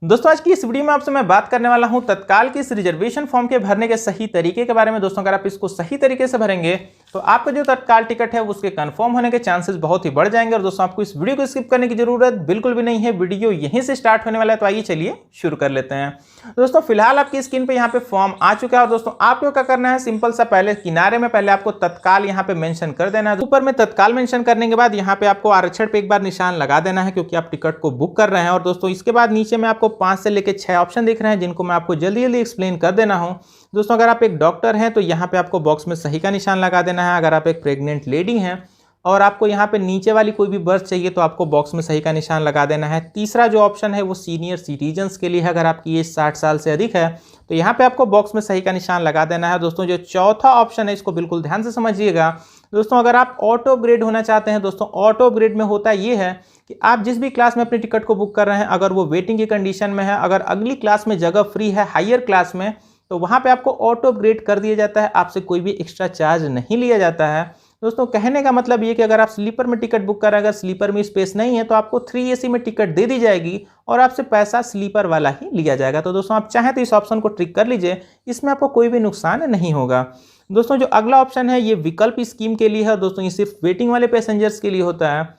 दोस्तों आज की इस वीडियो में आपसे मैं बात करने वाला हूं तत्काल की इस रिजर्वेशन फॉर्म के भरने के सही तरीके के बारे में। दोस्तों अगर आप इसको सही तरीके से भरेंगे तो आपका जो तत्काल टिकट है उसके कंफर्म होने के चांसेस बहुत ही बढ़ जाएंगे। और दोस्तों आपको इस वीडियो को स्किप करने की जरूरत बिल्कुल भी नहीं है, वीडियो यहीं से स्टार्ट होने वाला है। तो आइए चलिए शुरू कर लेते हैं। दोस्तों फिलहाल आपकी स्क्रीन पे यहाँ पे फॉर्म आ चुका है और दोस्तों आपको क्या करना है, सिंपल सा पहले किनारे में पहले आपको तत्काल यहाँ पे मेंशन कर देना है। ऊपर में तत्काल मेंशन करने के बाद यहाँ पे आपको आरक्षण पे एक बार निशान लगा देना है क्योंकि आप टिकट को बुक कर रहे हैं। और दोस्तों इसके बाद नीचे में आपको 5 से लेकर 6 ऑप्शन दिख रहे हैं जिनको मैं आपको जल्दी जल्दी एक्सप्लेन कर देना हूं। दोस्तों अगर आप एक डॉक्टर हैं तो यहाँ पे आपको बॉक्स में सही का निशान लगा देना है। अगर आप एक प्रेग्नेंट लेडी हैं और आपको यहाँ पे नीचे वाली कोई भी बर्थ चाहिए तो आपको बॉक्स में सही का निशान लगा देना है। तीसरा जो ऑप्शन है वो सीनियर सिटीजन्स के लिए है, अगर आपकी एज 60 साल से अधिक है तो यहाँ पे आपको बॉक्स में सही का निशान लगा देना है। दोस्तों जो चौथा ऑप्शन है इसको बिल्कुल ध्यान से समझिएगा। दोस्तों अगर आप ऑटो अपग्रेड होना चाहते हैं, दोस्तों ऑटो अपग्रेड में होता ये है कि आप जिस भी क्लास में अपनी टिकट को बुक कर रहे हैं अगर वो वेटिंग की कंडीशन में है, अगर अगली क्लास में जगह फ्री है हायर क्लास में, तो वहाँ पे आपको ऑटो अपग्रेड कर दिया जाता है, आपसे कोई भी एक्स्ट्रा चार्ज नहीं लिया जाता है। दोस्तों कहने का मतलब ये कि अगर आप स्लीपर में टिकट बुक कर रहे हैं, अगर स्लीपर में स्पेस नहीं है तो आपको 3 AC में टिकट दे दी जाएगी और आपसे पैसा स्लीपर वाला ही लिया जाएगा। तो दोस्तों आप चाहें तो इस ऑप्शन को ट्रिक कर लीजिए, इसमें आपको कोई भी नुकसान नहीं होगा। दोस्तों जो अगला ऑप्शन है ये विकल्प स्कीम के लिए है। दोस्तों ये सिर्फ वेटिंग वाले पैसेंजर्स के लिए होता है।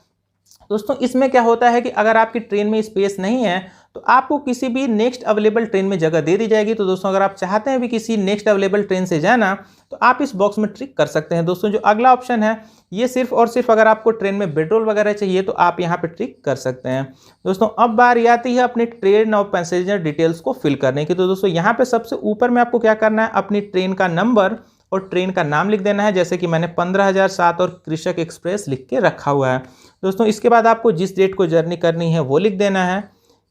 दोस्तों इसमें क्या होता है कि अगर आपकी ट्रेन में स्पेस नहीं है तो आपको किसी भी नेक्स्ट अवेलेबल ट्रेन में जगह दे दी जाएगी। तो दोस्तों अगर आप चाहते हैं भी किसी नेक्स्ट अवेलेबल ट्रेन से जाना तो आप इस बॉक्स में ट्रिक कर सकते हैं। दोस्तों जो अगला ऑप्शन है ये सिर्फ और सिर्फ अगर आपको ट्रेन में पेट्रोल वगैरह चाहिए तो आप यहाँ पे ट्रिक कर सकते हैं। दोस्तों अब बारी आती है अपनी ट्रेन और पैसेंजर डिटेल्स को फिल करने की। तो दोस्तों यहाँ पे सबसे ऊपर में आपको क्या करना है, अपनी ट्रेन का नंबर और ट्रेन का नाम लिख देना है। जैसे कि मैंने 15,007 और कृषक एक्सप्रेस लिख के रखा हुआ है। दोस्तों इसके बाद आपको जिस डेट को जर्नी करनी है वो लिख देना है।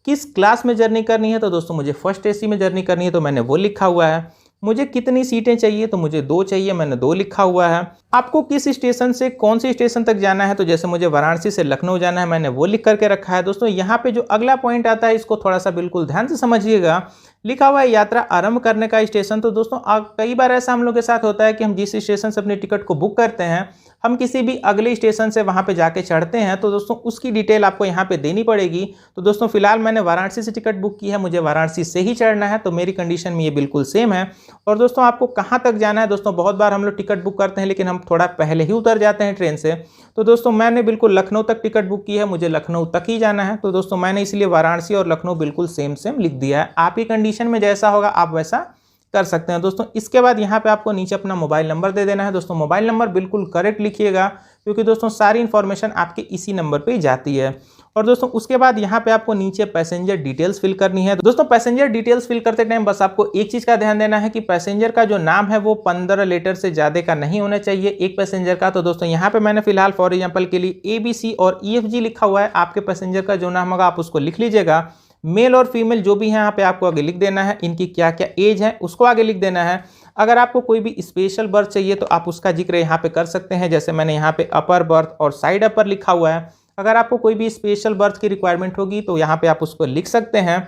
किस क्लास में जर्नी करनी है, तो दोस्तों मुझे फर्स्ट AC में जर्नी करनी है तो मैंने वो लिखा हुआ है। मुझे कितनी सीटें चाहिए, तो मुझे 2 चाहिए, मैंने 2 लिखा हुआ है। आपको किस स्टेशन से कौन सी स्टेशन तक जाना है, तो जैसे मुझे वाराणसी से लखनऊ जाना है मैंने वो लिख करके रखा है। दोस्तों यहाँ पे जो अगला पॉइंट आता है इसको थोड़ा सा बिल्कुल ध्यान से समझिएगा। लिखा हुआ है यात्रा आरंभ करने का स्टेशन। तो दोस्तों कई बार ऐसा हम लोग के साथ होता है कि हम जिस स्टेशन से अपनी टिकट को बुक करते हैं हम किसी भी अगले स्टेशन से वहां पे जाके चढ़ते हैं, तो दोस्तों उसकी डिटेल आपको यहाँ पे देनी पड़ेगी। तो दोस्तों फिलहाल मैंने वाराणसी से टिकट बुक की है, मुझे वाराणसी से ही चढ़ना है, तो मेरी कंडीशन में ये बिल्कुल सेम है। और दोस्तों आपको कहाँ तक जाना है, दोस्तों बहुत बार हम लोग टिकट बुक करते हैं लेकिन हम थोड़ा पहले ही उतर जाते हैं ट्रेन से। तो दोस्तों मैंने बिल्कुल लखनऊ तक टिकट बुक की है, मुझे लखनऊ तक ही जाना है। तो दोस्तों मैंने इसलिए वाराणसी और लखनऊ बिल्कुल सेम सेम लिख दिया है। आपकी कंडीशन में जैसा होगा आप वैसा कर सकते हैं। दोस्तों इसके बाद यहाँ पे आपको नीचे अपना मोबाइल नंबर दे देना है। दोस्तों मोबाइल नंबर बिल्कुल करेक्ट लिखिएगा क्योंकि दोस्तों सारी इन्फॉर्मेशन आपके इसी नंबर पे ही जाती है। और दोस्तों उसके बाद यहाँ पे आपको नीचे पैसेंजर डिटेल्स फिल करनी है। दोस्तों पैसेंजर डिटेल्स फिल करते टाइम बस आपको एक चीज का ध्यान देना है कि पैसेंजर का जो नाम है वो 15 लेटर से ज्यादा का नहीं होना चाहिए एक पैसेंजर का। तो दोस्तों यहाँ पे मैंने फिलहाल फॉर एग्जाम्पल के लिए ABC और EFG लिखा हुआ है। आपके पैसेंजर का जो नाम होगा आप उसको लिख लीजिएगा। मेल और फीमेल जो भी है यहाँ पे आपको आगे लिख देना है, इनकी क्या क्या एज है उसको आगे लिख देना है। अगर आपको कोई भी स्पेशल बर्थ चाहिए तो आप उसका जिक्र यहाँ पे कर सकते हैं, जैसे मैंने यहाँ पे अपर बर्थ और साइड अपर लिखा हुआ है। अगर आपको कोई भी स्पेशल बर्थ की रिक्वायरमेंट होगी तो यहाँ पे आप उसको लिख सकते हैं।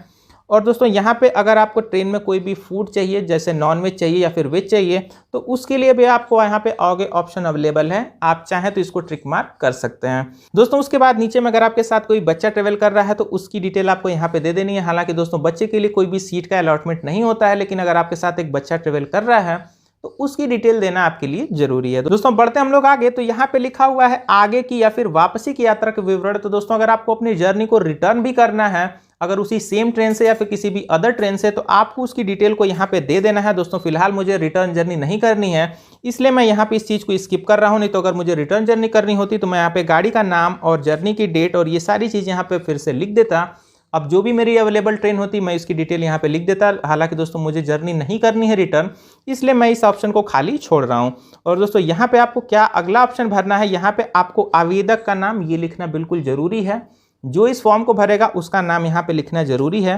और दोस्तों यहाँ पे अगर आपको ट्रेन में कोई भी फूड चाहिए जैसे नॉनवेज चाहिए या फिर वेज चाहिए तो उसके लिए भी आपको यहाँ पे आगे ऑप्शन अवेलेबल है, आप चाहें तो इसको ट्रिक मार्क कर सकते हैं। दोस्तों उसके बाद नीचे में अगर आपके साथ कोई बच्चा ट्रेवल कर रहा है तो उसकी डिटेल आपको यहाँ पे दे देनी है। हालांकि दोस्तों बच्चे के लिए कोई भी सीट का अलॉटमेंट नहीं होता है, लेकिन अगर आपके साथ एक बच्चा ट्रेवल कर रहा है तो उसकी डिटेल देना आपके लिए जरूरी है। दोस्तों बढ़ते हम लोग आगे, तो यहाँ पे लिखा हुआ है आगे की या फिर वापसी की यात्रा के विवरण। तो दोस्तों अगर आपको अपनी जर्नी को रिटर्न भी करना है, अगर उसी सेम ट्रेन से या फिर किसी भी अदर ट्रेन से, तो आपको उसकी डिटेल को यहाँ पे दे देना है। दोस्तों फिलहाल मुझे रिटर्न जर्नी नहीं करनी है इसलिए मैं यहाँ पे इस चीज़ को स्किप कर रहा हूँ। नहीं तो अगर मुझे रिटर्न जर्नी करनी होती तो मैं यहाँ पे गाड़ी का नाम और जर्नी की डेट और ये सारी चीज़ यहाँ पे फिर से लिख देता। अब जो भी मेरी अवेलेबल ट्रेन होती मैं इसकी डिटेल यहाँ पे लिख देता। हालांकि दोस्तों मुझे जर्नी नहीं करनी है रिटर्न, इसलिए मैं इस ऑप्शन को खाली छोड़ रहा हूँ। और दोस्तों यहाँ पे आपको क्या अगला ऑप्शन भरना है, यहाँ पे आपको आवेदक का नाम ये लिखना बिल्कुल जरूरी है। जो इस फॉर्म को भरेगा उसका नाम यहाँ पे लिखना जरूरी है।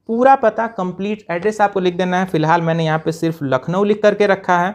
पूरा पता कंप्लीट एड्रेस आपको लिख देना है। फिलहाल मैंने यहाँ पे सिर्फ लखनऊ लिख करके रखा है।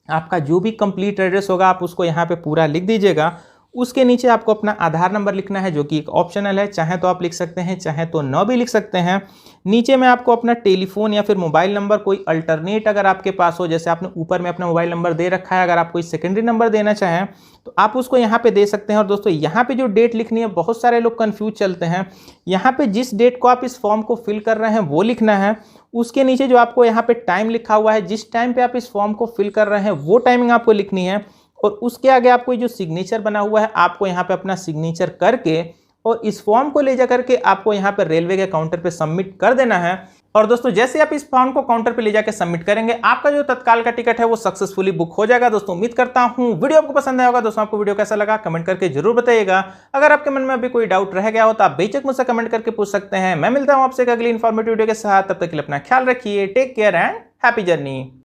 आपका जो भी कंप्लीट एड्रेस होगा आप उसको यहाँ पे पूरा लिख दीजिएगा। उसके नीचे आपको अपना आधार नंबर लिखना है जो कि एक ऑप्शनल है, चाहे तो आप लिख सकते हैं चाहे तो न भी लिख सकते हैं। नीचे में आपको अपना टेलीफोन या फिर मोबाइल नंबर कोई अल्टरनेट अगर आपके पास हो, जैसे आपने ऊपर में अपना मोबाइल नंबर दे रखा है, अगर आप कोई सेकेंडरी नंबर देना चाहें तो आप उसको यहाँ पे दे सकते हैं। और दोस्तों यहाँ पे जो डेट लिखनी है, बहुत सारे लोग कंफ्यूज चलते हैं। यहाँ पे जिस डेट को आप इस फॉर्म को फिल कर रहे हैं वो लिखना है। उसके नीचे जो आपको यहाँ पे टाइम लिखा हुआ है, जिस टाइम पे आप इस फॉर्म को फिल कर रहे हैं वो टाइमिंग आपको लिखनी है। और उसके आगे आपको जो सिग्नेचर बना हुआ है, आपको यहाँ पे अपना सिग्नेचर करके और इस फॉर्म को ले जा करके आपको यहाँ पे रेलवे के काउंटर पे सबमिट कर देना है। और दोस्तों जैसे आप इस फॉर्म को काउंटर पे ले जाकर सबमिट करेंगे, आपका जो तत्काल का टिकट है वो सक्सेसफुली बुक हो जाएगा। दोस्तों उम्मीद करता हूं वीडियो आपको पसंद आया होगा। दोस्तों आपको वीडियो कैसा लगा कमेंट करके जरूर बताइएगा। अगर आपके मन में अभी कोई डाउट रह गया हो तो आप बेशक मुझसे कमेंट करके पूछ सकते हैं। मैं मिलता हूं आपसे एक अगली इन्फॉर्मेटिव वीडियो के साथ। तब तक के लिए अपना ख्याल रखिए। Take care and happy journey.